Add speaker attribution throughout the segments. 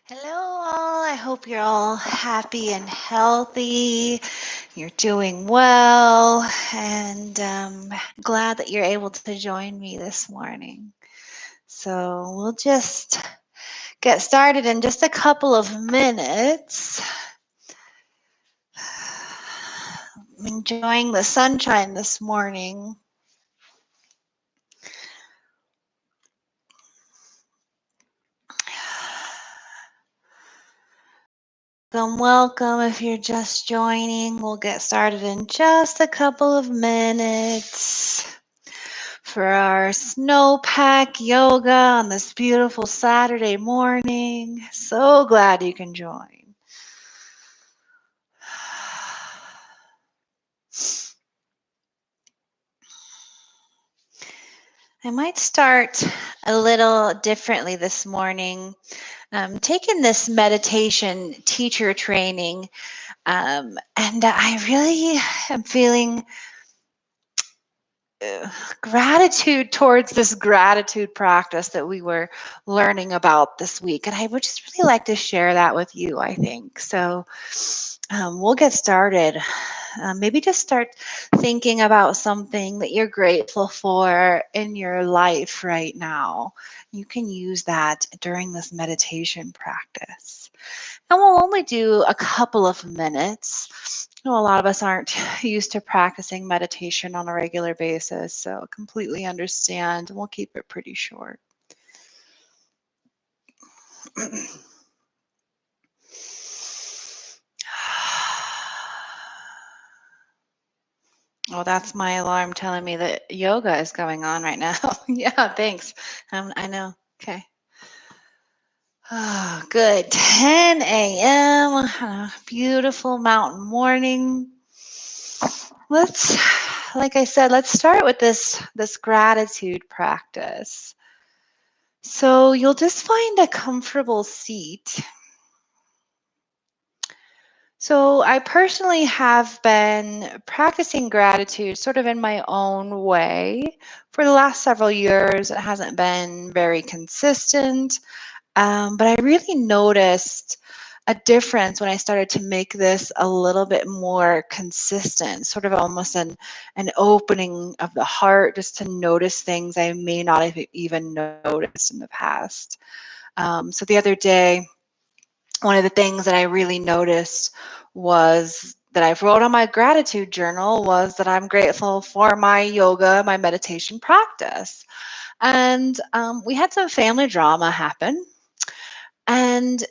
Speaker 1: Hello, all. I hope you're all happy and healthy. You're doing well, and glad that you're able to join me this morning. So, we'll just get started in just a couple of minutes. I'm enjoying the sunshine this morning. Welcome. If you're just joining, we'll get started in just a couple of minutes for our Snowpack yoga on this beautiful Saturday morning. So glad you can join. I might start a little differently this morning. Taking this meditation teacher training, and I really am feeling gratitude towards this gratitude practice that we were learning about this week. And I would just really like to share that with you, I think. So we'll get started. Maybe just start thinking about something that you're grateful for in your life right now. You can use that during this meditation practice. And we'll only do a couple of minutes. A lot of us aren't used to practicing meditation on a regular basis, so completely understand. We'll keep it pretty short. Oh, that's my alarm telling me that yoga is going on right now. Yeah, thanks. I know. Okay. Oh, good. 10 a.m. Beautiful mountain morning. Like I said, let's start with this gratitude practice. So you'll just find a comfortable seat. So I personally have been practicing gratitude sort of in my own way for the last several years. It hasn't been very consistent, but I really noticed a difference when I started to make this a little bit more consistent, sort of almost an opening of the heart just to notice things I may not have even noticed in the past. So the other day, one of the things that I really noticed was that I wrote on my gratitude journal was that I'm grateful for my yoga, my meditation practice. And we had some family drama happen. And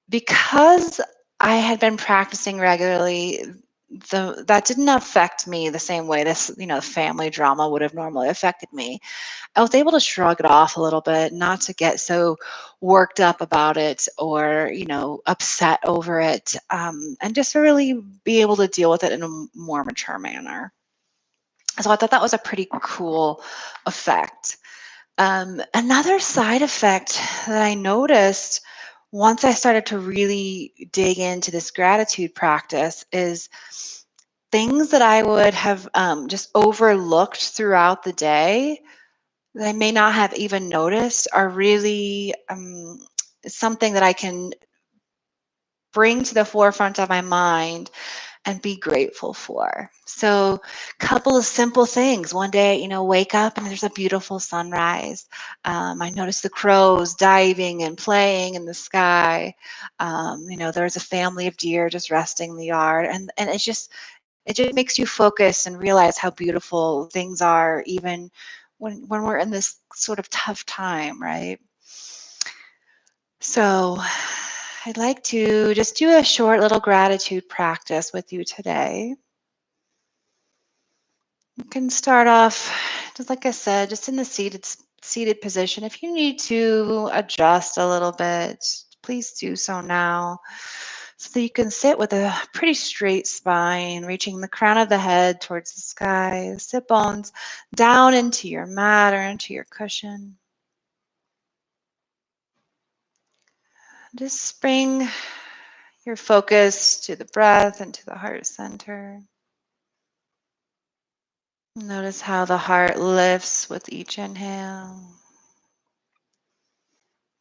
Speaker 1: because I had been practicing regularly, that didn't affect me the same way this, family drama would have normally affected me. I was able to shrug it off a little bit, not to get so worked up about it or, upset over it, and just to really be able to deal with it in a more mature manner. So I thought that was a pretty cool effect. Another side effect that I noticed once I started to really dig into this gratitude practice is things that I would have just overlooked throughout the day that I may not have even noticed are really something that I can bring to the forefront of my mind and be grateful for. So, a couple of simple things. One day, wake up and there's a beautiful sunrise. I noticed the crows diving and playing in the sky. There's a family of deer just resting in the yard, and it just makes you focus and realize how beautiful things are, even when we're in this sort of tough time, right? So, I'd like to just do a short little gratitude practice with you today. You can start off, just like I said, just in the seated position. If you need to adjust a little bit, please do so now, so that you can sit with a pretty straight spine, reaching the crown of the head towards the sky, sit bones down into your mat or into your cushion. Just bring your focus to the breath and to the heart center. Notice how the heart lifts with each inhale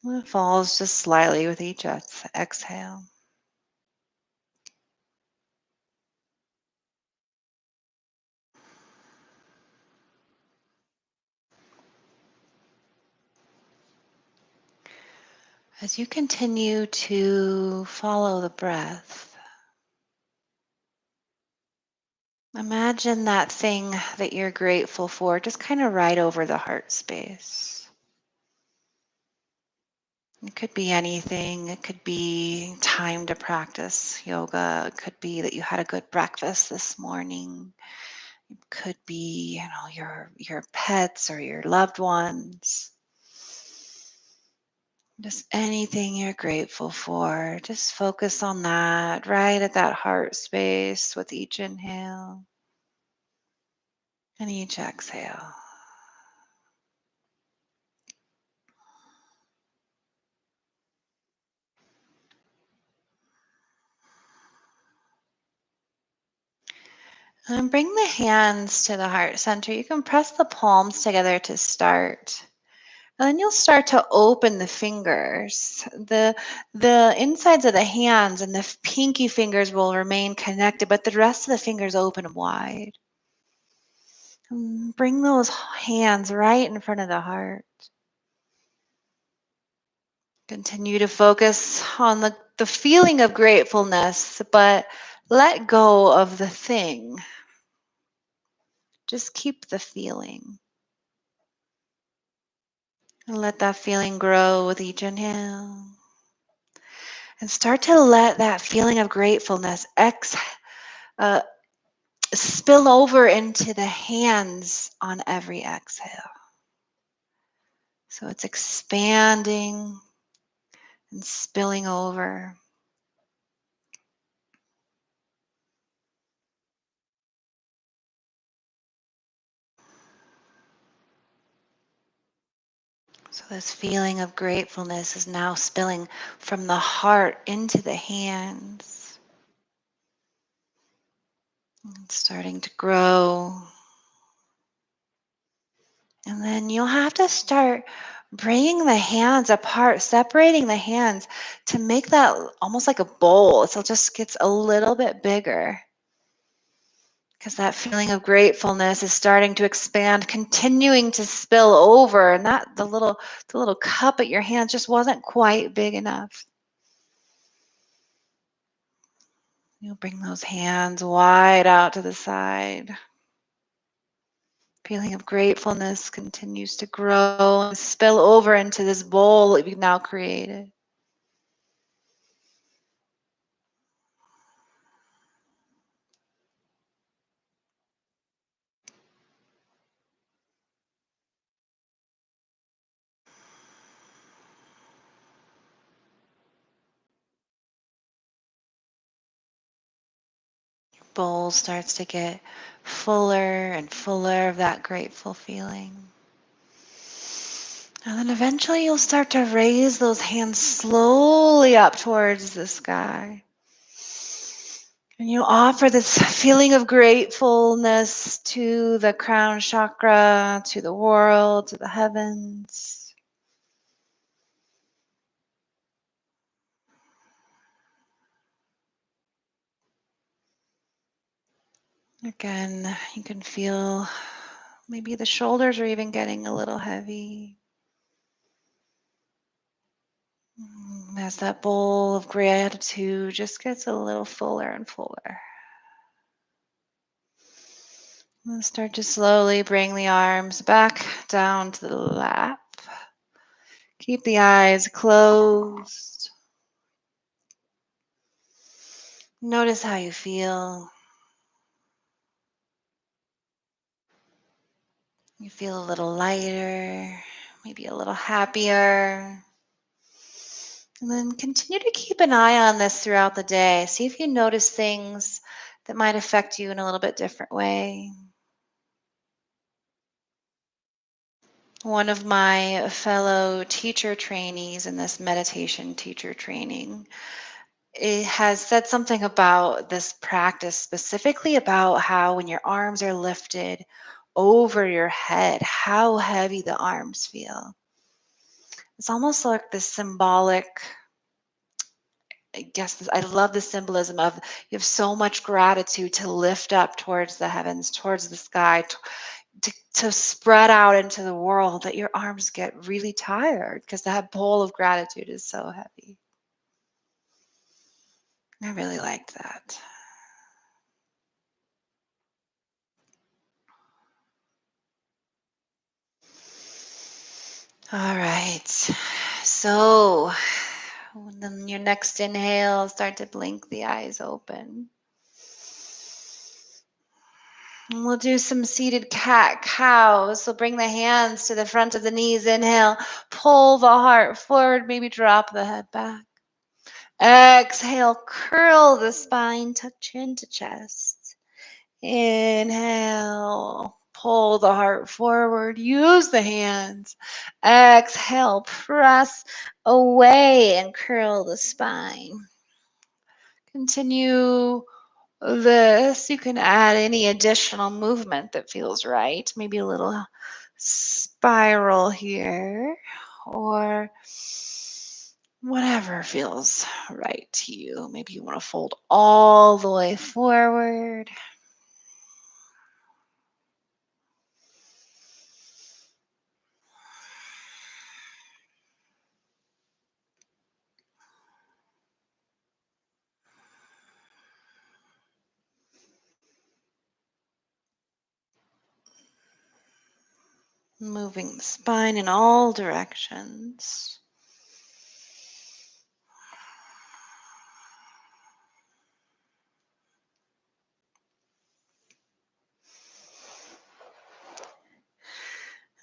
Speaker 1: It falls just slightly with each exhale. As you continue to follow the breath, imagine that thing that you're grateful for just kind of right over the heart space. It could be anything. It could be time to practice yoga. It could be that you had a good breakfast this morning. It could be, your pets or your loved ones. Just anything you're grateful for. Just focus on that right at that heart space with each inhale and each exhale. And bring the hands to the heart center. You can press the palms together to start. And then you'll start to open the fingers. The insides of the hands and the pinky fingers will remain connected, but the rest of the fingers open wide. And bring those hands right in front of the heart. Continue to focus on the feeling of gratefulness, but let go of the thing. Just keep the feeling. And let that feeling grow with each inhale. And start to let that feeling of gratefulness uh, spill over into the hands on every exhale. So it's expanding and spilling over. So this feeling of gratefulness is now spilling from the heart into the hands. It's starting to grow. And then you'll have to start bringing the hands apart, separating the hands to make that almost like a bowl. So it just gets a little bit bigger because that feeling of gratefulness is starting to expand, continuing to spill over, and that the little cup at your hands just wasn't quite big enough. You'll bring those hands wide out to the side. Feeling of gratefulness continues to grow and spill over into this bowl that we've now created. Bowl starts to get fuller and fuller of that grateful feeling. And then eventually you'll start to raise those hands slowly up towards the sky. And you offer this feeling of gratefulness to the crown chakra, to the world, to the heavens. Again, you can feel maybe the shoulders are even getting a little heavy. As that bowl of gratitude just gets a little fuller and fuller. And start to slowly bring the arms back down to the lap. Keep the eyes closed. Notice how you feel. You feel a little lighter, maybe a little happier. And then continue to keep an eye on this throughout the day. See if you notice things that might affect you in a little bit different way. One of my fellow teacher trainees in this meditation teacher training, it has said something about this practice, specifically about how when your arms are lifted over your head, how heavy the arms feel. It's almost like this symbolic, I guess I love the symbolism of you have so much gratitude to lift up towards the heavens, towards the sky, to spread out into the world that your arms get really tired because that bowl of gratitude is so heavy. I really liked that. All right. So, then your next inhale, start to blink the eyes open. And we'll do some seated cat cows. So bring the hands to the front of the knees. Inhale, pull the heart forward, maybe drop the head back. Exhale, curl the spine, tuck chin to chest. Inhale, pull the heart forward, use the hands. Exhale, press away and curl the spine. Continue this. You can add any additional movement that feels right. Maybe a little spiral here or whatever feels right to you. Maybe you want to fold all the way forward. Moving the spine in all directions.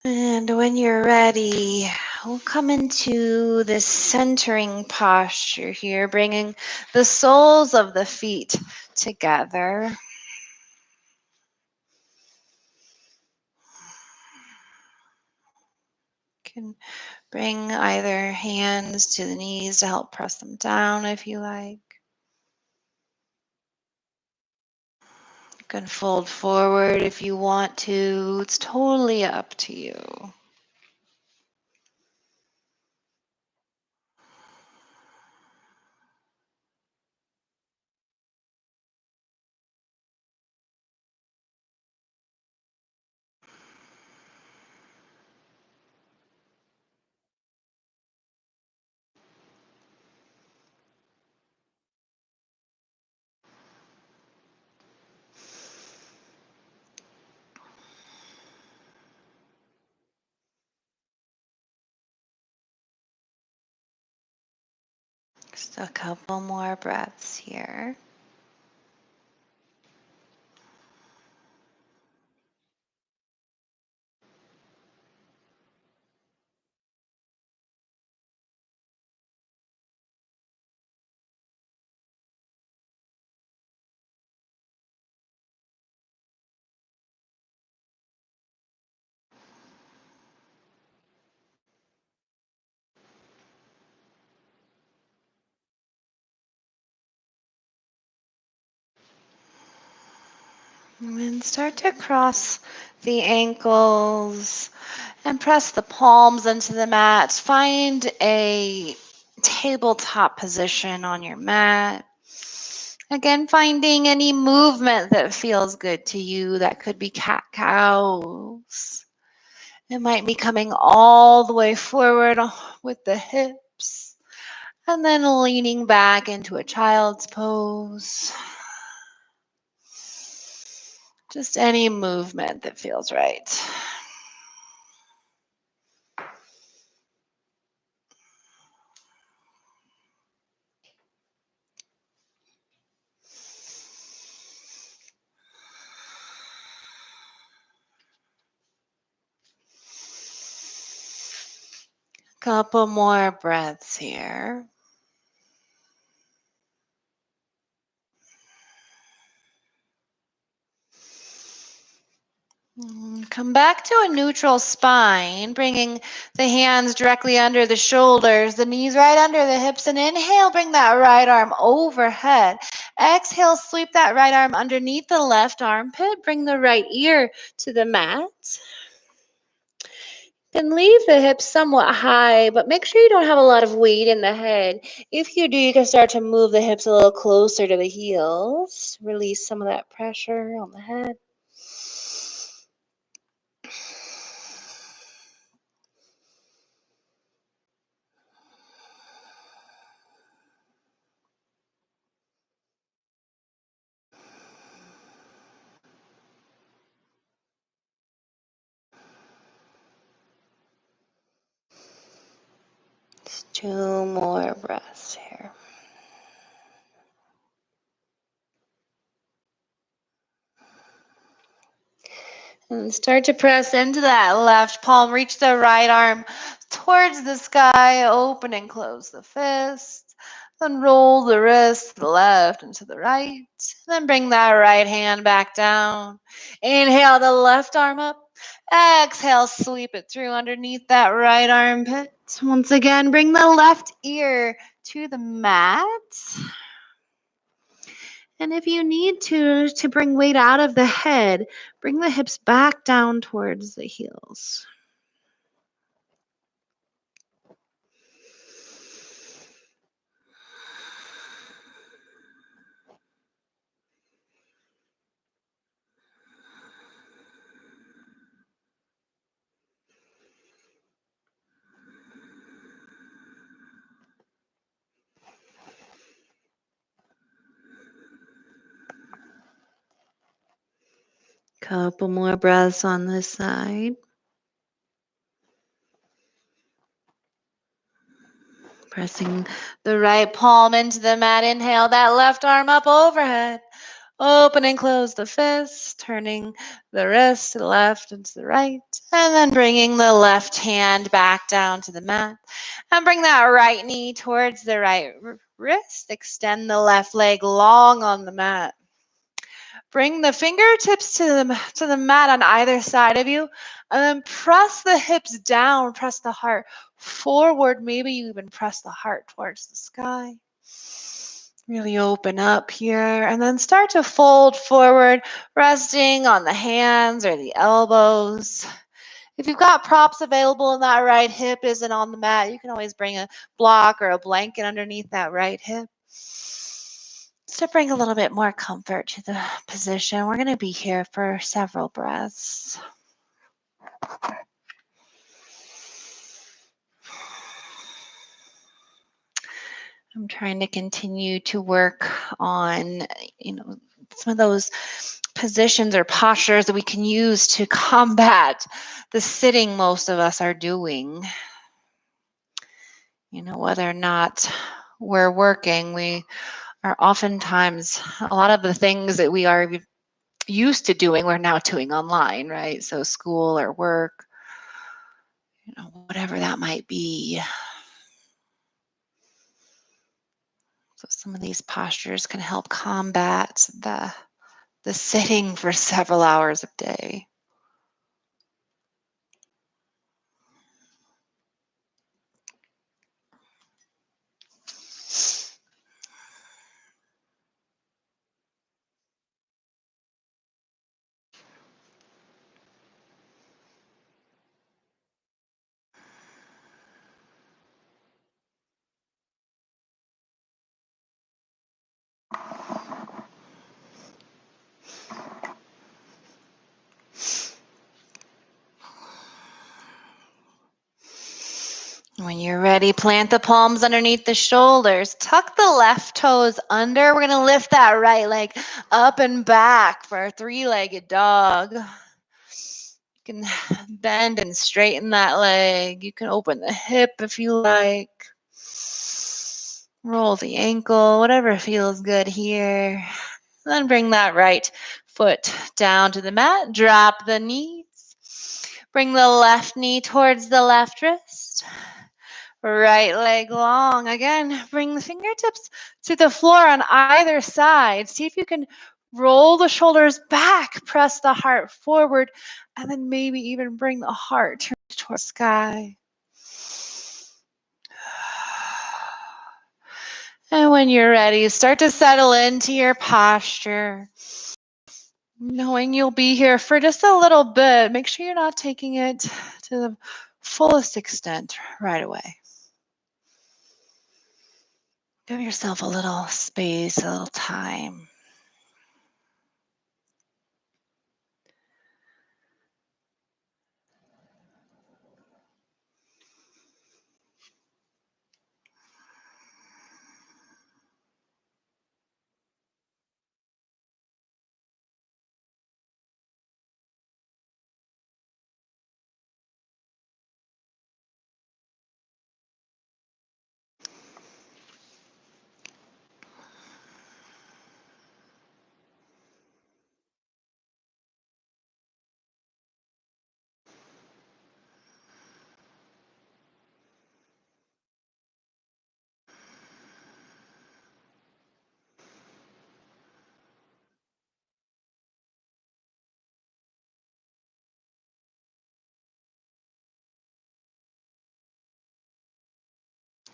Speaker 1: And when you're ready, we'll come into this centering posture here, bringing the soles of the feet together. You can bring either hands to the knees to help press them down if you like. You can fold forward if you want to. It's totally up to you. Just a couple more breaths here. And then start to cross the ankles and press the palms into the mat. Find a tabletop position on your mat. Again, finding any movement that feels good to you. That could be cat cows. It might be coming all the way forward with the hips and then leaning back into a child's pose. Just any movement that feels right. Couple more breaths here. Come back to a neutral spine, bringing the hands directly under the shoulders, the knees right under the hips, and inhale, bring that right arm overhead. Exhale, sweep that right arm underneath the left armpit, bring the right ear to the mat.
Speaker 2: Then leave the hips somewhat high, but make sure you don't have a lot of weight in the head. If you do, you can start to move the hips a little closer to the heels. Release some of that pressure on the head. Just 2 more breaths here. And start to press into that left palm. Reach the right arm towards the sky. Open and close the fist. Then roll the wrist to the left and to the right. Then bring that right hand back down. Inhale the left arm up. Exhale, sweep it through underneath that right armpit. Once again, bring the left ear to the mat. And if you need to bring weight out of the head, bring the hips back down towards the heels. Couple more breaths on this side. Pressing the right palm into the mat. Inhale that left arm up overhead. Open and close the fist, turning the wrist to the left and to the right, and then bringing the left hand back down to the mat. And bring that right knee towards the right wrist. Extend the left leg long on the mat. Bring the fingertips to the mat on either side of you, and then press the hips down, press the heart forward. Maybe you even press the heart towards the sky. Really open up here, and then start to fold forward, resting on the hands or the elbows. If you've got props available and that right hip isn't on the mat, you can always bring a block or a blanket underneath that right hip. To bring a little bit more comfort to the position, we're going to be here for several breaths. I'm trying to continue to work on, some of those positions or postures that we can use to combat the sitting most of us are doing. Whether or not we're working, we are oftentimes, a lot of the things that we are used to doing, we're now doing online, right? So school or work, whatever that might be. So some of these postures can help combat the sitting for several hours a day. When you're ready, plant the palms underneath the shoulders. Tuck the left toes under. We're going to lift that right leg up and back for a three-legged dog. You can bend and straighten that leg. You can open the hip if you like. Roll the ankle, whatever feels good here. Then bring that right foot down to the mat. Drop the knees. Bring the left knee towards the left wrist. Right leg long. Again, bring the fingertips to the floor on either side. See if you can roll the shoulders back, press the heart forward, and then maybe even bring the heart towards the sky. And when you're ready, start to settle into your posture. Knowing you'll be here for just a little bit. Make sure you're not taking it to the
Speaker 1: fullest extent right away. Give yourself a little space, a little time.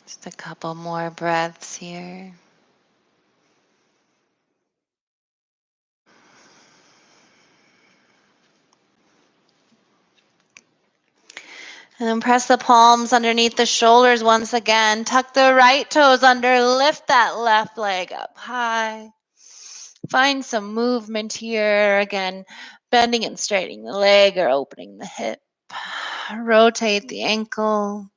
Speaker 1: Just a couple more breaths here. And then press the palms underneath the shoulders once again. Tuck the right toes under. Lift that left leg up high. Find some movement here. Again, bending and straightening the leg or opening the hip. Rotate the ankle.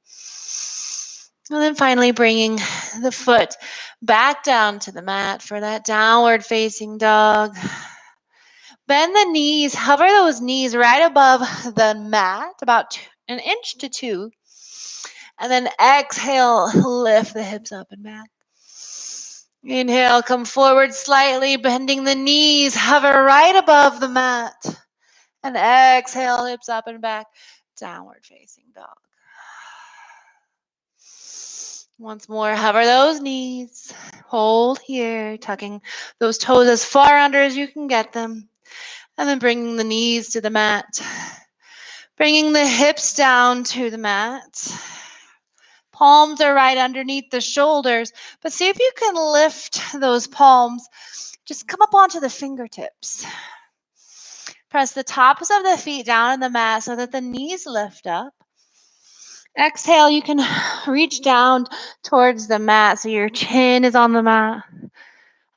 Speaker 1: And then finally bringing the foot back down to the mat for that downward facing dog. Bend the knees, hover those knees right above the mat, about an inch to 2. And then exhale, lift the hips up and back. Inhale, come forward slightly, bending the knees, hover right above the mat. And exhale, hips up and back, downward facing dog. Once more, hover those knees. Hold here, tucking those toes as far under as you can get them. And then bringing the knees to the mat. Bringing the hips down to the mat. Palms are right underneath the shoulders, but see if you can lift those palms. Just come up onto the fingertips. Press the tops of the feet down on the mat so that the knees lift up. Exhale, you can reach down towards the mat so your chin is on the mat.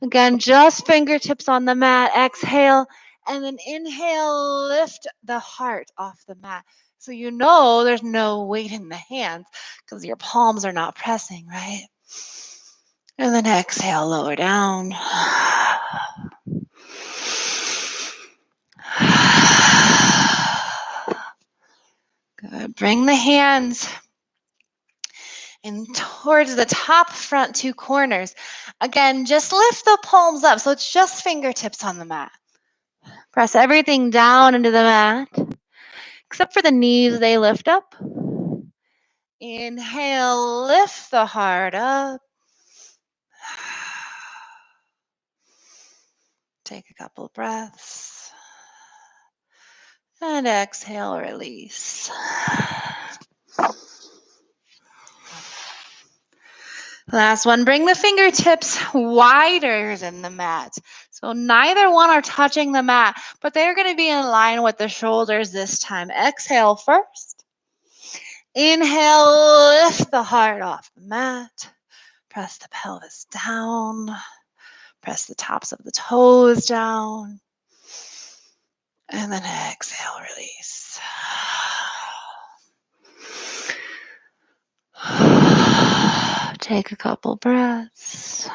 Speaker 1: Again, just fingertips on the mat. Exhale, and then inhale, lift the heart off the mat. So you know there's no weight in the hands because your palms are not pressing, right? And then exhale, lower down. Good. Bring the hands in towards the top front 2 corners. Again, just lift the palms up so it's just fingertips on the mat. Press everything down into the mat. Except for the knees, they lift up. Inhale, lift the heart up. Take a couple of breaths. And exhale, release. Last one, bring the fingertips wider than the mat. So neither one are touching the mat, but they're going to be in line with the shoulders this time. Exhale first. Inhale, lift the heart off the mat. Press the pelvis down. Press the tops of the toes down. And then exhale, release. Take a couple breaths.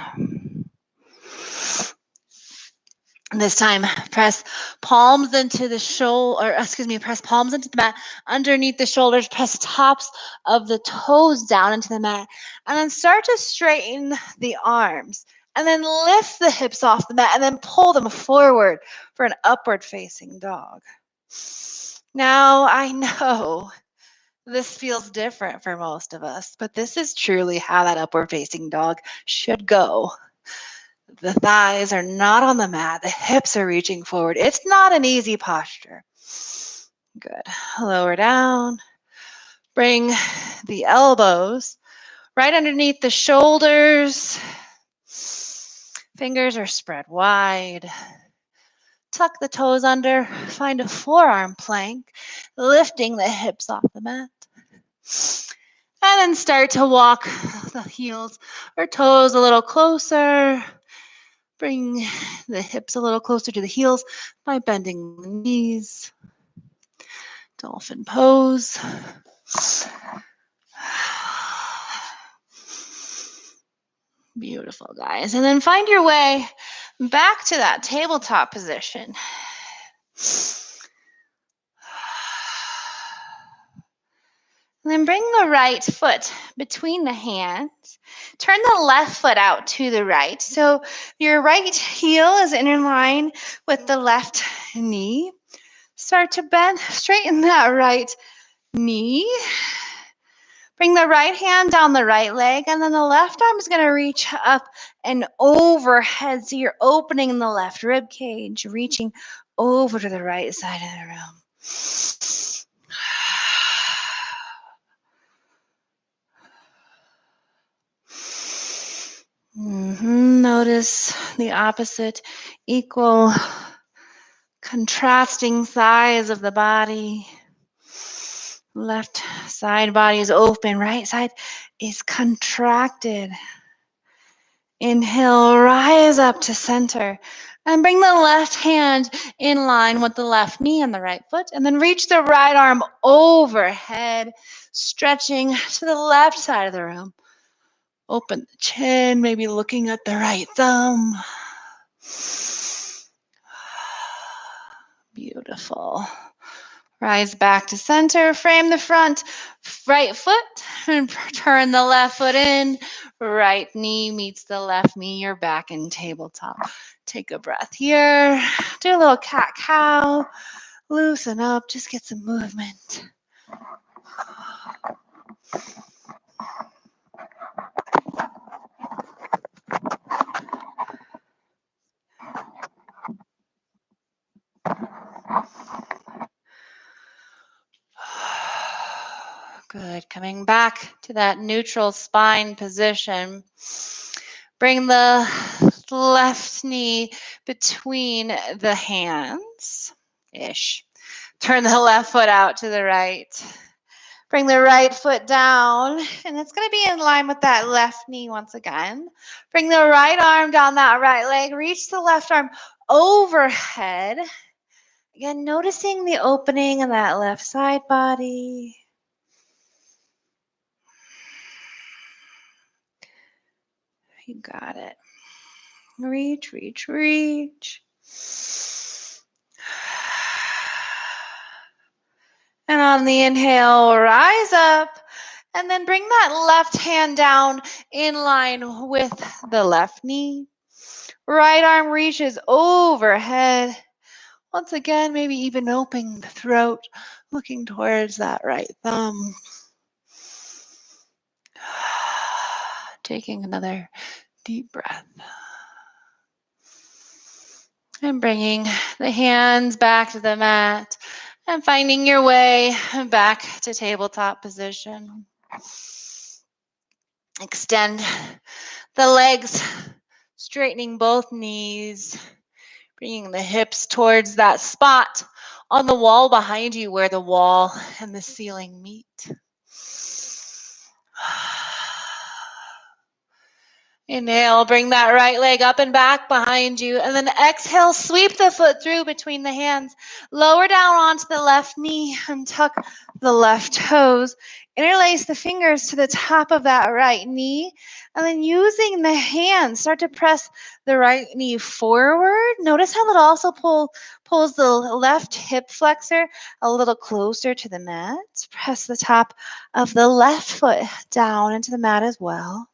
Speaker 1: This time, press palms into the press palms into the mat underneath the shoulders. Press tops of the toes down into the mat. And then start to straighten the arms. And then lift the hips off the mat and then pull them forward for an upward facing dog. Now, I know this feels different for most of us, but this is truly how that upward facing dog should go. The thighs are not on the mat. The hips are reaching forward. It's not an easy posture. Good. Lower down. Bring the elbows right underneath the shoulders. Fingers are spread wide. Tuck the toes under. Find a forearm plank, lifting the hips off the mat.
Speaker 2: And then start to walk the heels or toes a little closer. Bring the hips a little closer to the heels by bending the knees. Dolphin pose. Beautiful, guys. And then find your way back to that tabletop position. And then bring the right foot between the hands. Turn the left foot out to the right. So your right heel is in line with the left knee. Start to bend, straighten that right knee. Bring the right hand down the right leg, and then the left arm is going to reach up and overhead. So you're opening the left rib cage, reaching over to the right side of the room. Notice the opposite, equal, contrasting size of the body. Left side body is open, right side is contracted. Inhale, rise up to center. And bring the left hand in line with the left knee and the right foot. And then reach the right arm overhead, stretching to the left side of the room. Open the chin, maybe looking at the right thumb. Beautiful. Rise back to center, frame the front right foot, and turn the left foot in. Right knee meets the left knee. You're back in tabletop. Take a breath here. Do a little cat-cow. Loosen up. Just get some movement. Good. Coming back to that neutral spine position. Bring the left knee between the hands-ish. Turn the left foot out to the right. Bring the right foot down, and it's going to be in line with that left knee once again. Bring the right arm down that right leg. Reach the left arm overhead. Again, noticing the opening of that left side body. You got it. Reach, reach, reach. And on the inhale, rise up. And then bring that left hand down in line with the left knee. Right arm reaches overhead. Once again, maybe even opening the throat, looking towards that right thumb. Taking another deep breath. And bringing the hands back to the mat and finding your way back to tabletop position. Extend the legs, straightening both knees, bringing the hips towards that spot on the wall behind you where the wall and the ceiling meet. Inhale, bring that right leg up and back behind you. And then exhale, sweep the foot through between the hands. Lower down onto the left knee and tuck the left toes. Interlace the fingers to the top of that right knee. And then using the hands, start to press the right knee forward. Notice how it also pulls the left hip flexor a little closer to the mat. Press the top of the left foot down into the mat as well.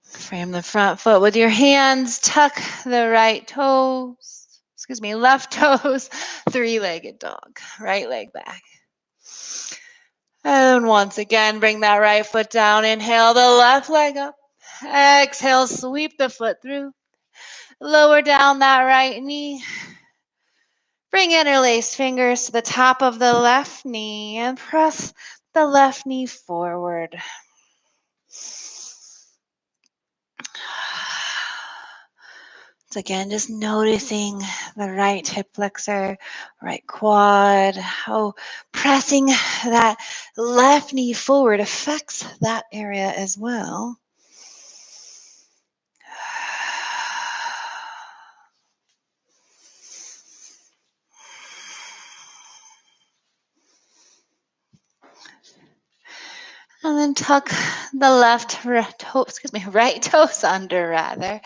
Speaker 2: Frame the front foot with your hands. Tuck the left toes. Three-legged dog. Right leg back. And once again, bring that right foot down. Inhale the left leg up. Exhale, sweep the foot through. Lower down that right knee. Bring interlaced fingers to the top of the left knee and press the left knee forward.
Speaker 1: So again, just noticing the right hip flexor, right quad, how pressing that left knee forward affects that area as well. And then tuck the right toes under rather.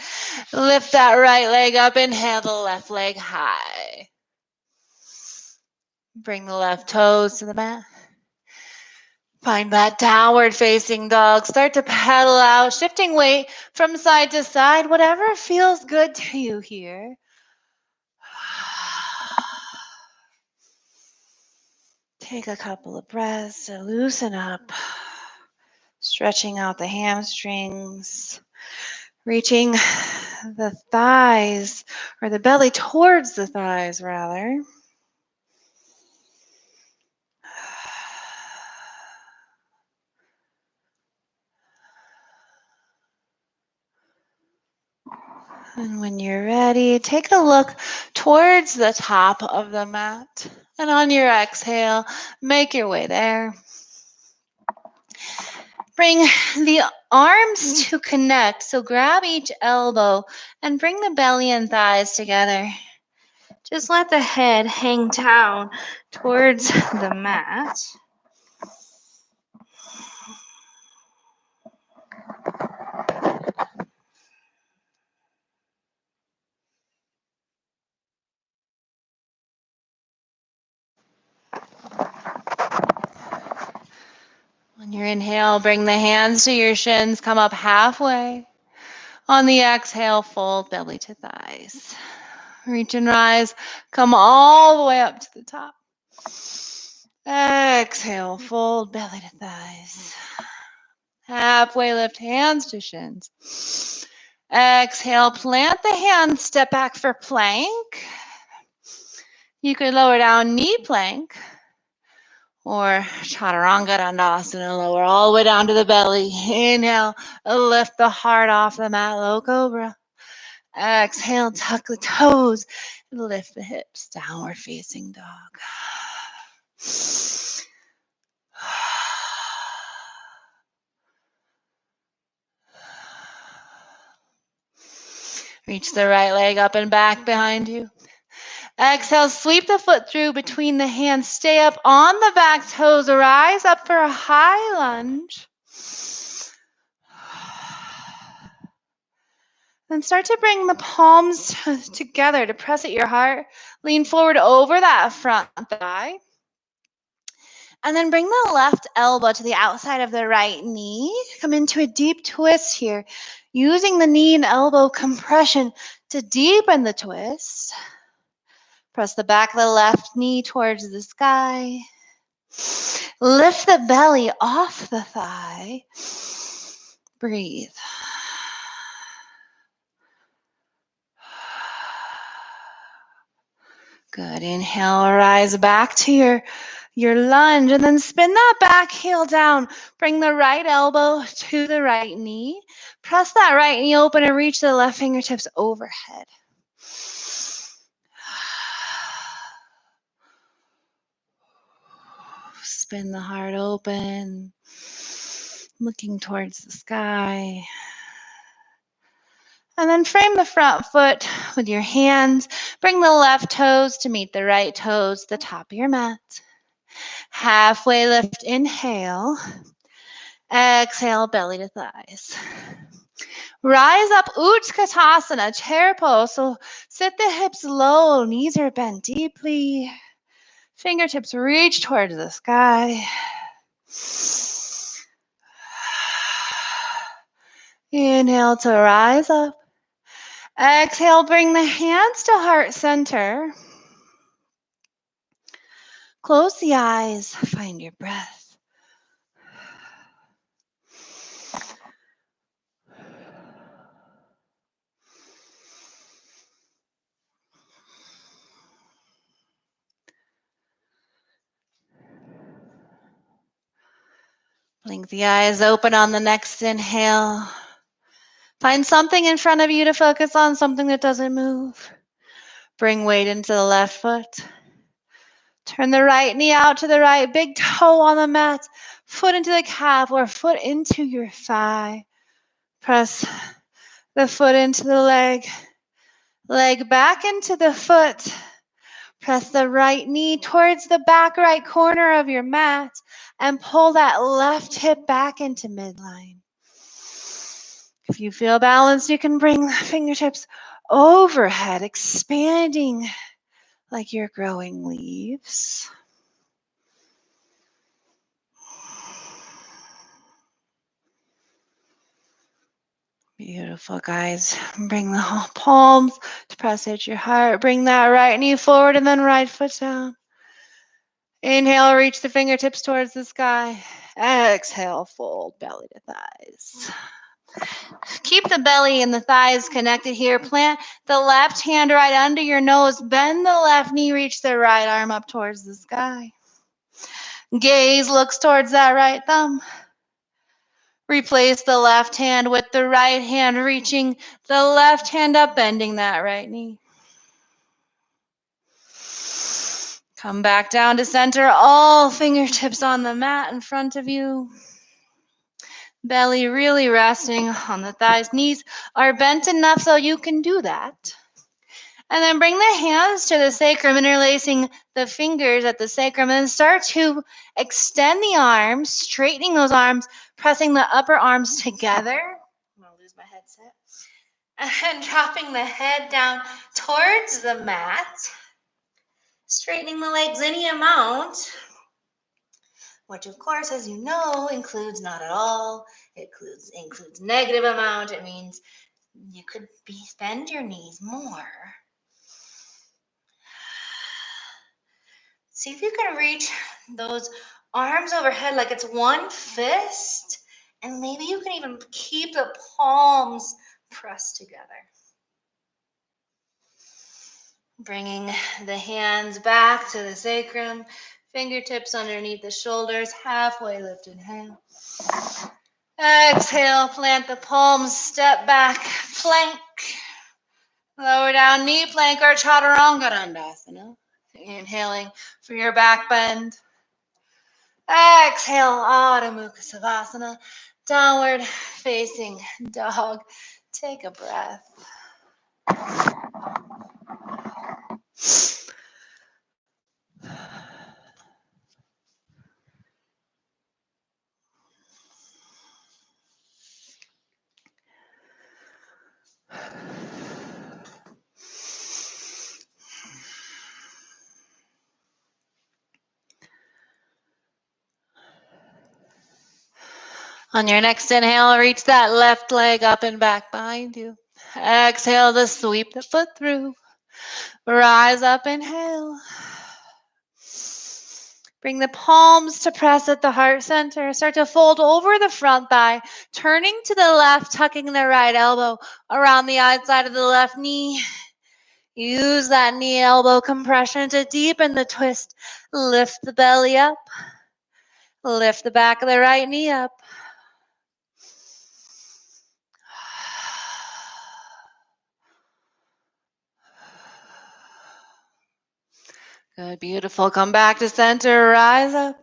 Speaker 1: Lift that right leg up, inhale the left leg high. Bring the left toes to the mat. Find that downward facing dog. Start to pedal out, shifting weight from side to side, whatever feels good to you here. Take a couple of breaths to loosen up, stretching out the hamstrings, reaching the thighs, or the belly towards the thighs rather. And when you're ready, take a look towards the top of the mat. And on your exhale, make your way there. Bring the arms to connect. So grab each elbow and bring the belly and thighs together. Just let the head hang down towards the mat. On your inhale, bring the hands to your shins, come up halfway. On the exhale, fold belly to thighs. Reach and rise, come all the way up to the top. Exhale, fold belly to thighs. Halfway lift, hands to shins. Exhale, plant the hands, step back for plank. You could lower down knee plank or chaturanga dandasana, lower all the way down to the belly. Inhale, lift the heart off the mat, low cobra. Exhale, tuck the toes, lift the hips, downward facing dog. Reach the right leg up and back behind you. Exhale, sweep the foot through between the hands. Stay up on the back toes. Rise up for a high lunge. Then start to bring the palms together to press at your heart. Lean forward over that front thigh. And then bring the left elbow to the outside of the right knee. Come into a deep twist here, using the knee and elbow compression to deepen the twist. Press the back of the left knee towards the sky. Lift the belly off the thigh. Breathe. Good. Inhale, rise back to your lunge, and then spin that back heel down. Bring the right elbow to the right knee. Press that right knee open and reach the left fingertips overhead. Spin the heart open, looking towards the sky. And then frame the front foot with your hands. Bring the left toes to meet the right toes, the top of your mat. Halfway lift, inhale. Exhale, belly to thighs. Rise up, Utkatasana, chair pose. So sit the hips low, knees are bent deeply. Fingertips reach towards the sky. Inhale to rise up. Exhale, bring the hands to heart center. Close the eyes, find your breath. Blink the eyes open on the next inhale.
Speaker 2: Find something in front of you to focus on, something that doesn't move. Bring weight into the left foot. Turn the right knee out to the right, big toe on the mat, foot into the calf or foot into your thigh. Press the foot into the leg back into the foot. Press the right knee towards the back right corner of your mat and pull that left hip back into midline. If you feel balanced, you can bring the fingertips overhead, expanding like you're growing leaves. Beautiful, guys. Bring the palms to press at your heart. Bring that right knee forward and then right foot down. Inhale, reach the fingertips towards the sky. Exhale, fold belly to thighs. Keep the belly and the thighs connected here. Plant the left hand right under your nose. Bend the left knee, reach the right arm up towards the sky. Gaze looks towards that right thumb. Replace the left hand with the right hand, reaching the left hand up, bending that right knee. Come back down to center, all fingertips on the mat in front of you. Belly really resting on the thighs. Knees are bent enough so you can do that. And then bring the hands to the sacrum, interlacing the fingers at the sacrum, and start to extend the arms, straightening those arms, pressing the upper arms together. I'm going to lose my headset. And dropping the head down towards the mat, straightening the legs any amount, which of course, as you know, includes not at all. It includes negative amount. It means you could bend your knees more. See if you can reach those arms overhead like it's one fist, and maybe you can even keep the palms pressed together. Bringing the hands back to the sacrum, fingertips underneath the shoulders, halfway lift, inhale. Exhale, plant the palms, step back, plank. Lower down, knee plank or chaturanga dandasana. Inhaling for your back bend. Exhale, Adho Mukha Savasana, downward facing dog. Take a breath. On your next inhale, reach that left leg up and back behind you. Exhale to sweep the foot through. Rise up, inhale. Bring the palms to press at the heart center. Start to fold over the front thigh, turning to the left, tucking the right elbow around the outside of the left knee. Use that knee elbow compression to deepen the twist. Lift the belly up. Lift the back of the right knee up. Good, beautiful. Come back to center, rise up.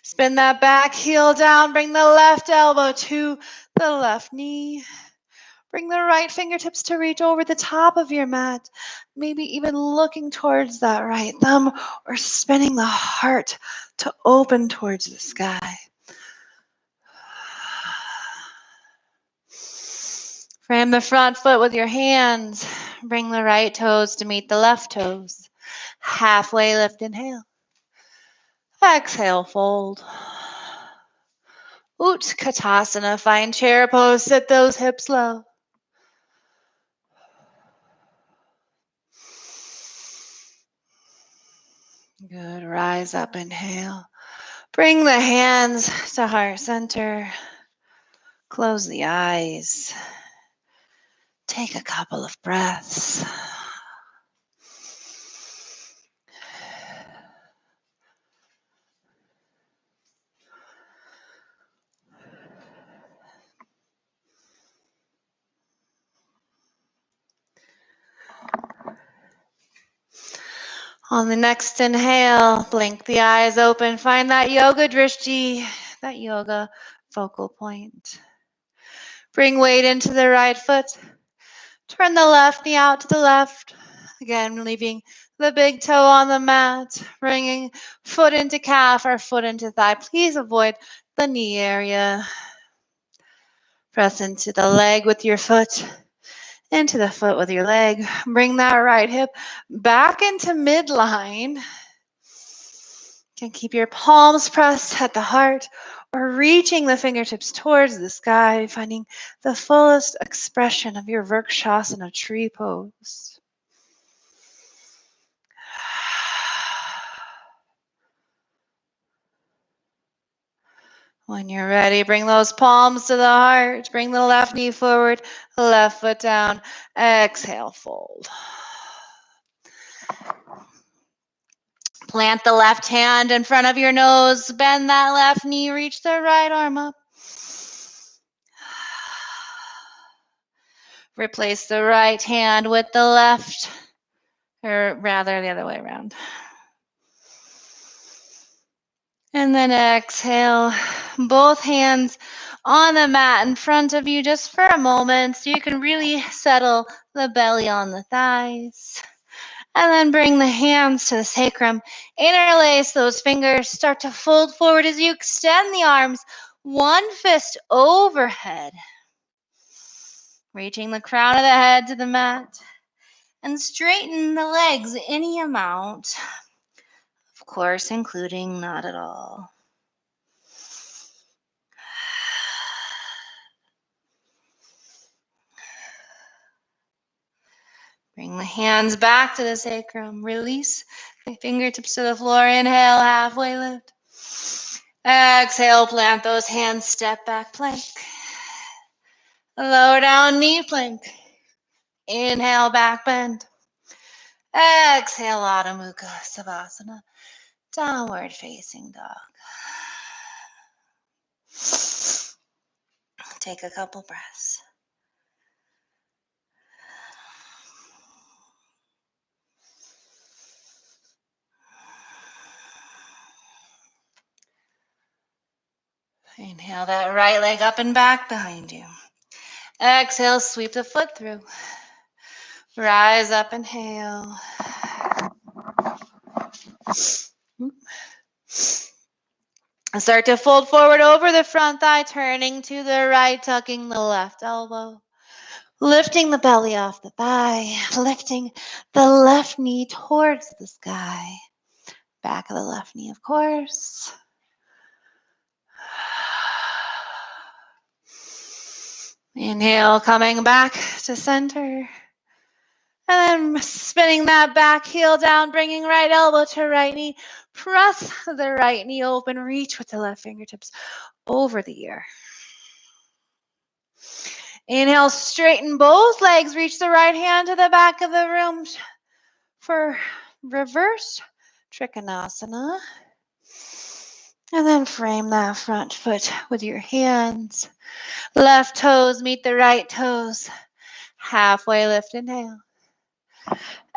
Speaker 2: Spin that back heel down, bring the left elbow to the left knee. Bring the right fingertips to reach over the top of your mat, maybe even looking towards that right thumb or spinning the heart to open towards the sky. Frame the front foot with your hands. Bring the right toes to meet the left toes. Halfway lift, inhale. Exhale, fold. Utkatasana, find chair pose, sit those hips low. Good, rise up, inhale. Bring the hands to heart center. Close the eyes. Take a couple of breaths. On the next inhale, blink the eyes open. Find that yoga drishti, that yoga focal point. Bring weight into the right foot. Turn the left knee out to the left. Again, leaving the big toe on the mat. Bringing foot into calf or foot into thigh. Please avoid the knee area. Press into the leg with your foot. Into the foot with your leg. Bring that right hip back into midline. You can keep your palms pressed at the heart or reaching the fingertips towards the sky, finding the fullest expression of your Vrikshasana tree pose. When you're ready, bring those palms to the heart. Bring the left knee forward, left foot down. Exhale, fold. Plant the left hand in front of your nose. Bend that left knee. Reach the right arm up. Replace the right hand with the left, or rather the other way around. And then exhale, both hands on the mat in front of you just for a moment so you can really settle the belly on the thighs. And then bring the hands to the sacrum. Interlace those fingers. Start to fold forward as you extend the arms. One fist overhead. Reaching the crown of the head to the mat. And straighten the legs any amount. Of course, including not at all. Bring the hands back to the sacrum. Release the fingertips to the floor. Inhale, halfway lift. Exhale, plant those hands, step back plank. Lower down knee plank. Inhale, back bend. Exhale, Adho Mukha Savasana. Downward facing dog. Take a couple breaths. Inhale that right leg up and back behind you. Exhale, sweep the foot through. Rise up, inhale. Start to fold forward over the front thigh, turning to the right, tucking the left elbow. Lifting the belly off the thigh, lifting the left knee towards the sky. Back of the left knee, of course. Inhale, coming back to center. And then spinning that back heel down, bringing right elbow to right knee. Press the right knee open, reach with the left fingertips over the ear. Inhale, straighten both legs, reach the right hand to the back of the room for reverse Trikonasana. And then frame that front foot with your hands. Left toes meet the right toes. Halfway lift, inhale.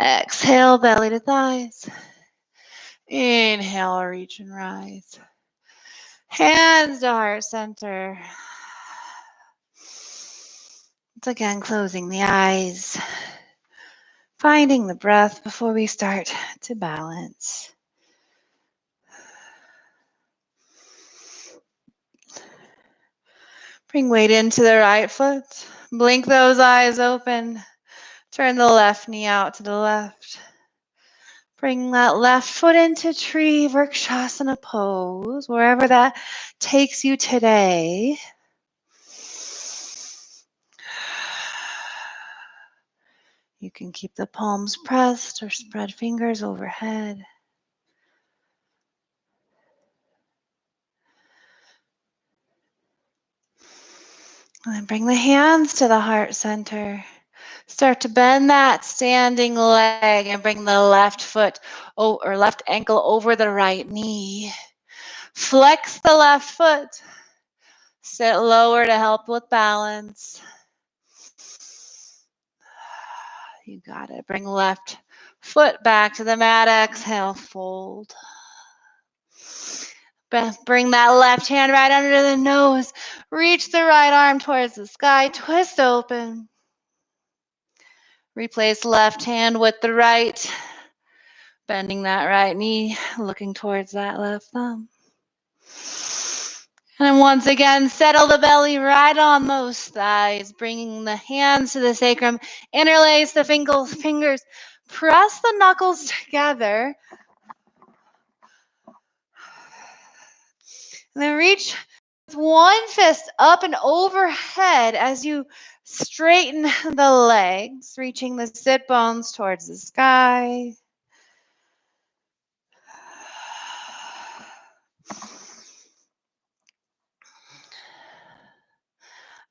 Speaker 2: Exhale, belly to thighs. Inhale, reach and rise. Hands to heart center. Once again, closing the eyes. Finding the breath before we start to balance. Bring weight into the right foot. Blink those eyes open. Turn the left knee out to the left. Bring that left foot into tree Vrikshasana pose, wherever that takes you today. You can keep the palms pressed or spread fingers overhead. And then bring the hands to the heart center. Start to bend that standing leg and bring the left foot or left ankle over the right knee. Flex the left foot. Sit lower to help with balance. You got it. Bring left Foot back to the mat. Exhale, fold. Bring that left hand right under the nose. Reach the right arm towards the sky. Twist open. Replace left hand with the right. Bending that right knee, looking towards that left thumb. And then once again, settle the belly right on those thighs, bringing the hands to the sacrum. Interlace the fingers. Press the knuckles together. And then reach with one fist up and overhead as you straighten the legs, reaching the sit bones towards the sky.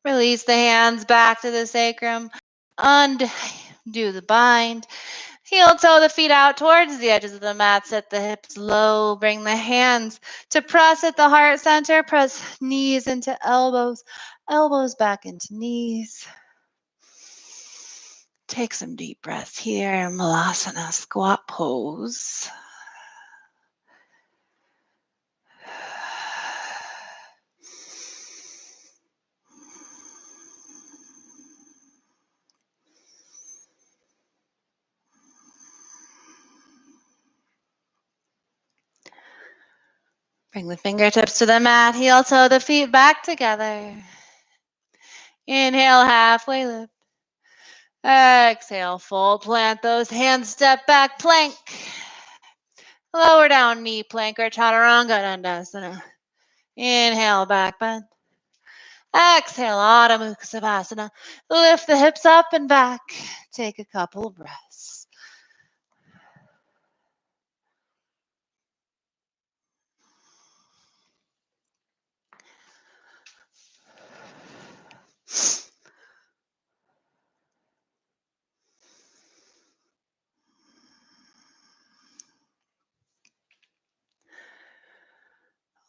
Speaker 2: Release the hands back to the sacrum. Undo the bind. Heel toe the feet out towards the edges of the mat. Set the hips low. Bring the hands to press at the heart center. Press knees into elbows. Elbows back into knees. Take some deep breaths here in Malasana squat pose. Bring the fingertips to the mat. Heel toe the feet back together. Inhale, halfway lift. Exhale, fold. Plant those hands. Step back, plank. Lower down knee plank or chaturanga dandasana. Inhale, back bend. Exhale, Adho Mukha Savasana. Lift the hips up and back. Take a couple of breaths.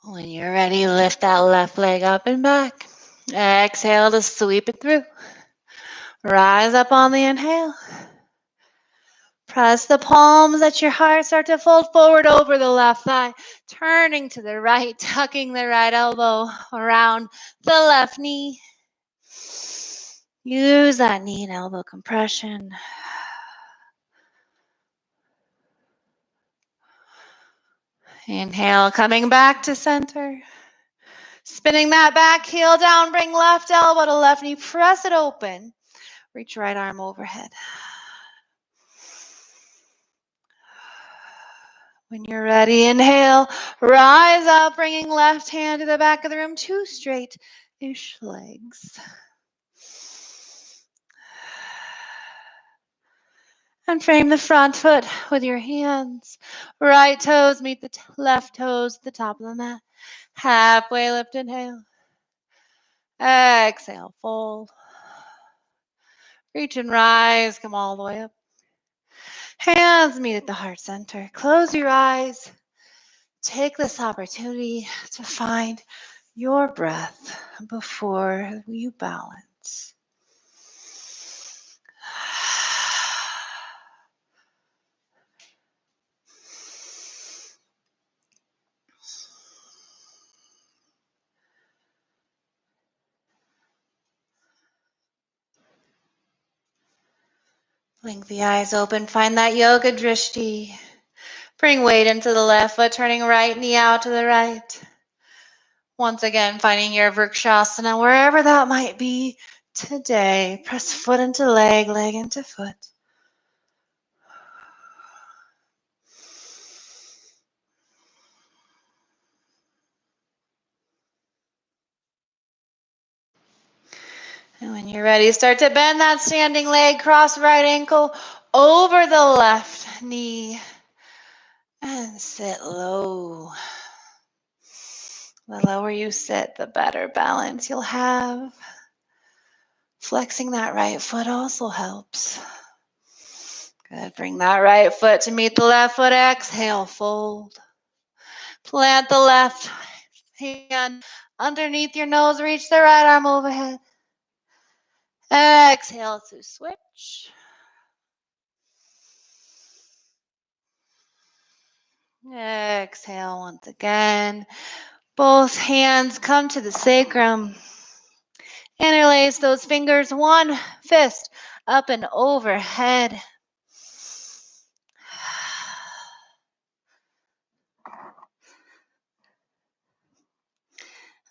Speaker 2: When you're ready, lift that left leg up and back. Exhale to sweep it through. Rise up on the inhale. Press the palms at your heart. Start to fold forward over the left thigh. Turning to the right, tucking the right elbow around the left knee. Use that knee and elbow compression. Inhale, coming back to center. Spinning that back heel down, bring left elbow to left knee, press it open. Reach right arm overhead. When you're ready, inhale, rise up, bringing left hand to the back of the room, 2 straight-ish legs. And frame the front foot with your hands. Right toes meet the left toes at the top of the mat. Halfway lift, inhale. Exhale, fold. Reach and rise, come all the way up. Hands meet at the heart center. Close your eyes. Take this opportunity to find your breath before you balance. Blink the eyes open. Find that yoga drishti. Bring weight into the left foot, turning right knee out to the right. Once again, finding your Vrikshasana, wherever that might be today. Press foot into leg, leg into foot. And when you're ready, start to bend that standing leg, cross right ankle over the left knee. And sit low. The lower you sit, the better balance you'll have. Flexing that right foot also helps. Good. Bring that right foot to meet the left foot. Exhale, fold. Plant the left hand underneath your nose. Reach the right arm overhead. Exhale to switch. Exhale once again. Both hands come to the sacrum. Interlace those fingers, one fist up and overhead.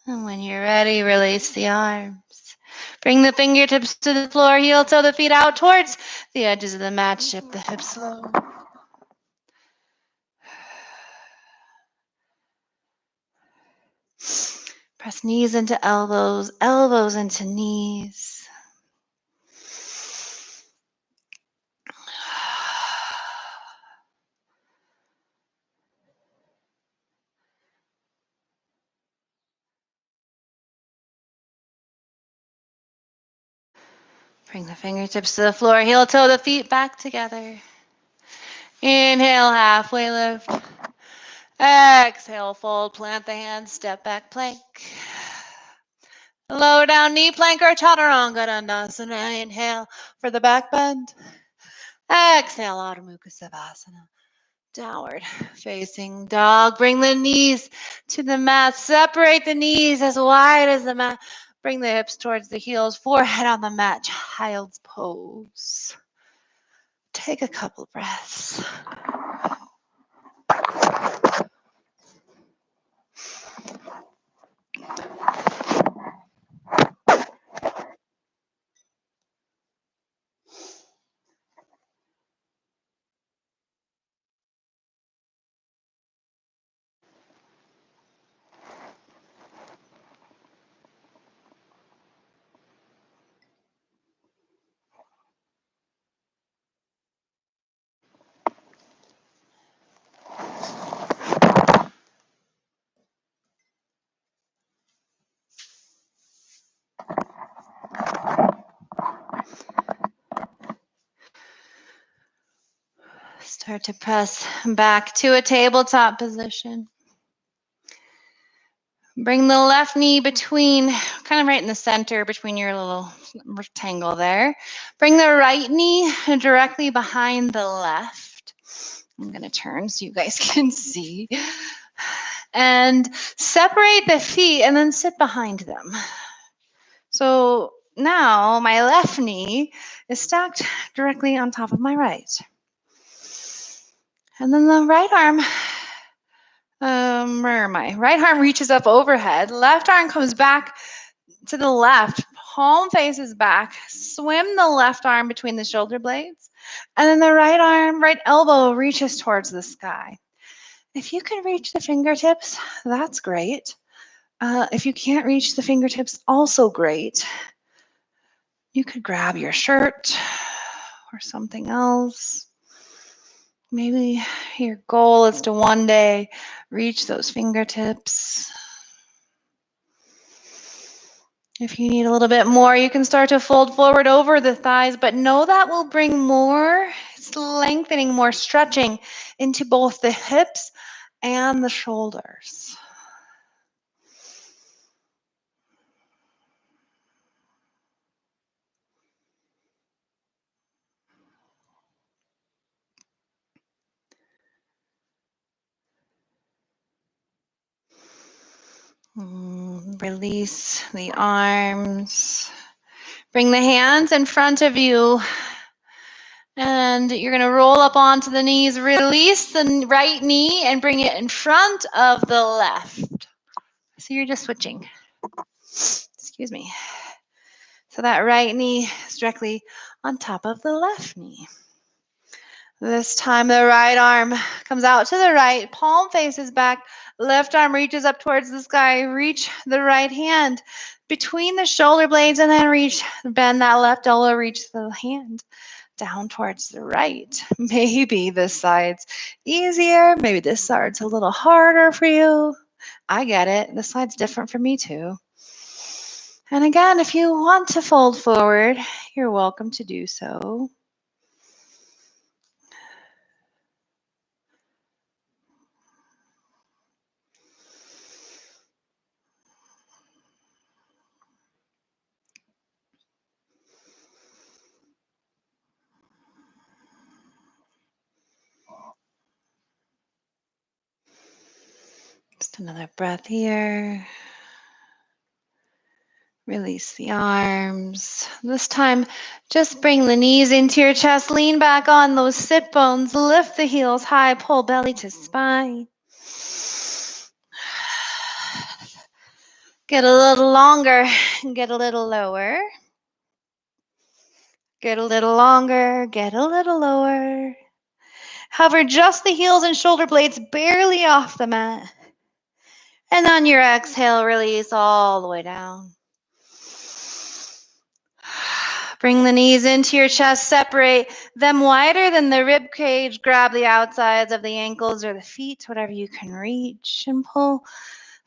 Speaker 2: And when you're ready, release the arms. Bring the fingertips to the floor, heel toe the feet out towards the edges of the mat, shift the hips low. Press knees into elbows, elbows into knees. Bring the fingertips to the floor, heel toe the feet back together. Inhale, halfway lift. Exhale, fold, plant the hands, step back plank. Lower down knee plank or chaturanga dandasana. Inhale for the back bend. Exhale, Adho Mukha Savasana. Downward facing dog. Bring the knees to the mat. Separate the knees as wide as the mat. Bring the hips towards the heels. Forehead on the mat. Child's pose. Take a couple breaths. Start to press back to a tabletop position. Bring the left knee between, kind of right in the center between your little rectangle there. Bring the right knee directly behind the left. I'm going to turn so you guys can see. And separate the feet and then sit behind them. So now my left knee is stacked directly on top of my right. And then the right arm, where am I? Right arm reaches up overhead. Left arm comes back to the left. Palm faces back. Swim the left arm between the shoulder blades. And then the right arm, right elbow reaches towards the sky. If you can reach the fingertips, that's great. If you can't reach the fingertips, also great. You could grab your shirt or something else. Maybe your goal is to one day reach those fingertips. If you need a little bit more, you can start to fold forward over the thighs, but know that will bring more lengthening, more stretching into both the hips and the shoulders. Release the arms. Bring the hands in front of you. And you're going to roll up onto the knees. Release the right knee and bring it in front of the left. So you're just switching. Excuse me. So that right knee is directly on top of the left knee. This time the right arm comes out to the right, palm faces back, left arm reaches up towards the sky, reach the right hand between the shoulder blades and then bend that left elbow, reach the hand down towards the right. Maybe this side's easier, maybe this side's a little harder for you. I get it, this side's different for me too. And again, if you want to fold forward, you're welcome to do so.
Speaker 1: Another breath here. Release the arms. This time, just bring the knees into your chest. Lean back on those sit bones. Lift the heels high. Pull belly to spine. Get a little longer. Get a little lower. Get a little longer. Get a little lower. Hover just the heels and shoulder blades barely off the mat. And on your exhale, release all the way down. Bring the knees into your chest, separate them wider than the rib cage. Grab the outsides of the ankles or the feet, whatever you can reach, and pull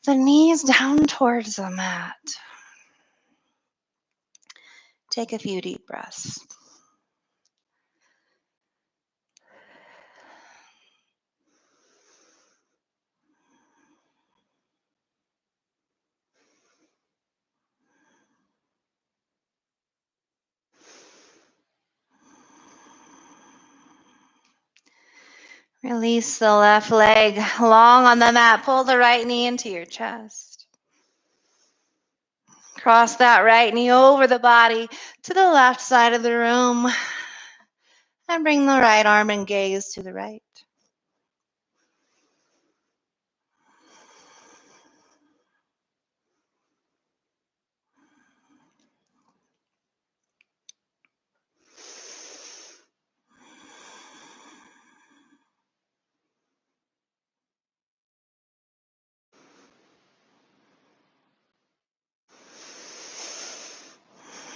Speaker 1: the knees down towards the mat. Take a few deep breaths. Release the left leg long on the mat. Pull the right knee into your chest. Cross that right knee over the body to the left side of the room. And bring the right arm and gaze to the right.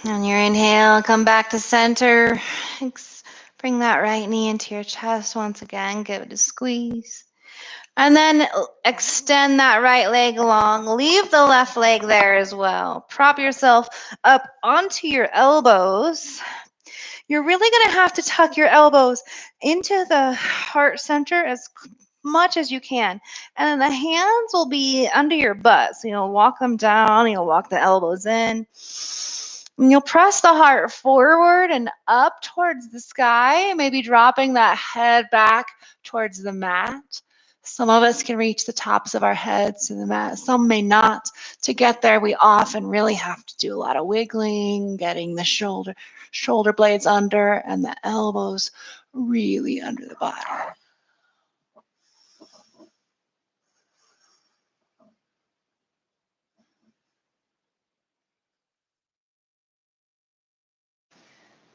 Speaker 1: On your inhale, come back to center. Bring that right knee into your chest once again. Give it a squeeze. And then extend that right leg long. Leave the left leg there as well. Prop yourself up onto your elbows. You're really going to have to tuck your elbows into the heart center as much as you can. And then the hands will be under your butt. So you'll walk them down. You'll walk the elbows in. And you'll press the heart forward and up towards the sky, maybe dropping that head back towards the mat. Some of us can reach the tops of our heads to the mat. Some may not. To get there, we often really have to do a lot of wiggling, getting the shoulder blades under and the elbows really under the body.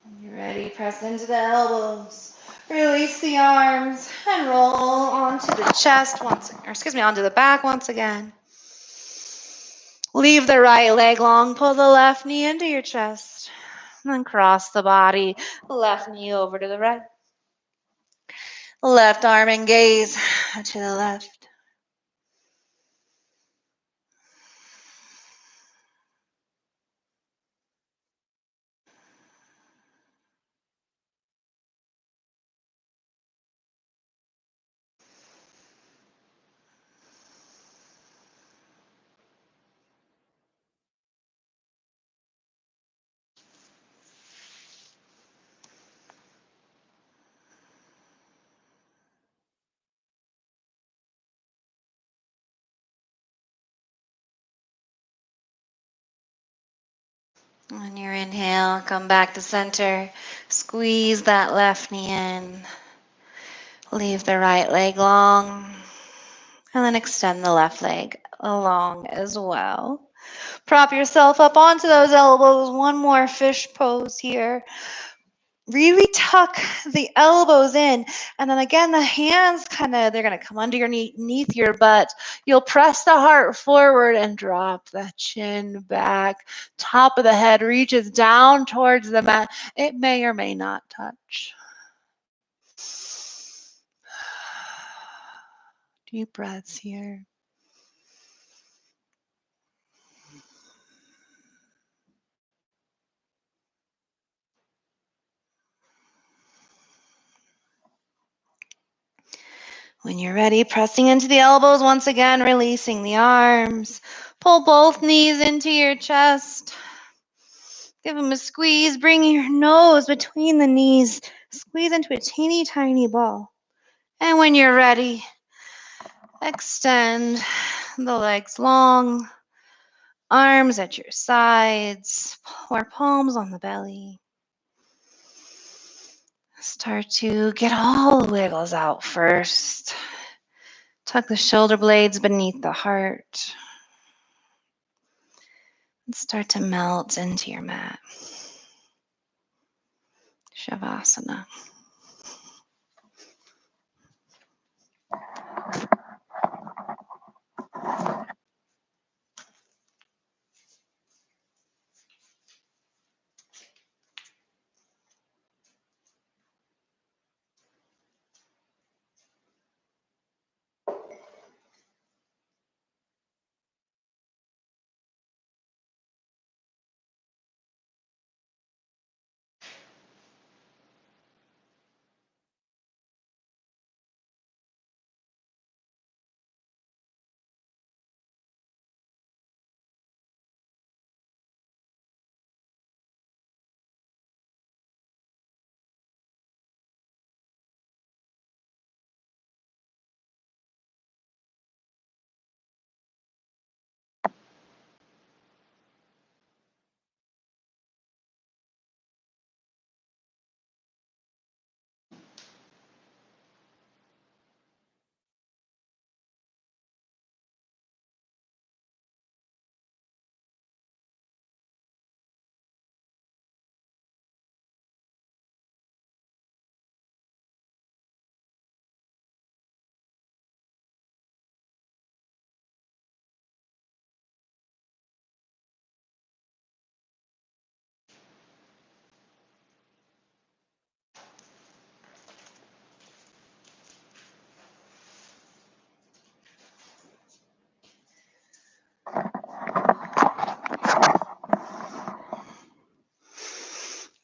Speaker 1: When you're ready, press into the elbows. Release the arms and roll onto the chest onto the back once again. Leave the right leg long, pull the left knee into your chest. And then cross the body, left knee over to the right. Left arm and gaze to the left. On your inhale, come back to center. Squeeze that left knee in. Leave the right leg long. And then extend the left leg along as well. Prop yourself up onto those elbows. One more fish pose here. Really tuck the elbows in. And then again, the hands they're going to come underneath your butt. You'll press the heart forward and drop the chin back. Top of the head reaches down towards the mat. It may or may not touch. Deep breaths here. When you're ready, pressing into the elbows once again, releasing the arms. Pull both knees into your chest. Give them a squeeze. Bring your nose between the knees. Squeeze into a teeny tiny ball. And when you're ready, extend
Speaker 2: the legs long, arms at your sides, or palms on the belly. Start to get all the wiggles out first. Tuck the shoulder blades beneath the heart. And start to melt into your mat. Shavasana.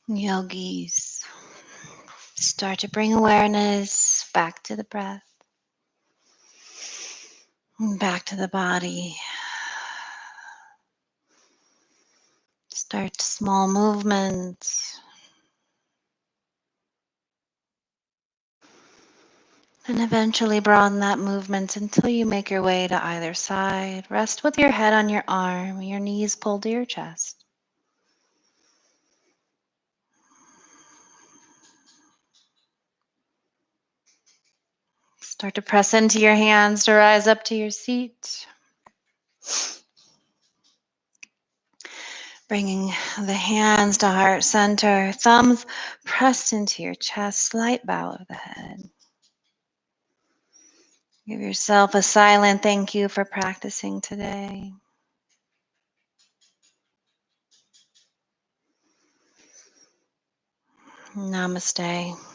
Speaker 2: Yogis, start to bring awareness back to the breath, back to the body. Start small movements. And eventually broaden that movement until you make your way to either side. Rest with your head on your arm, your knees pulled to your chest. Start to press into your hands to rise up to your seat. Bringing the hands to heart center, thumbs pressed into your chest, slight bow of the head. Give yourself a silent thank you for practicing today. Namaste.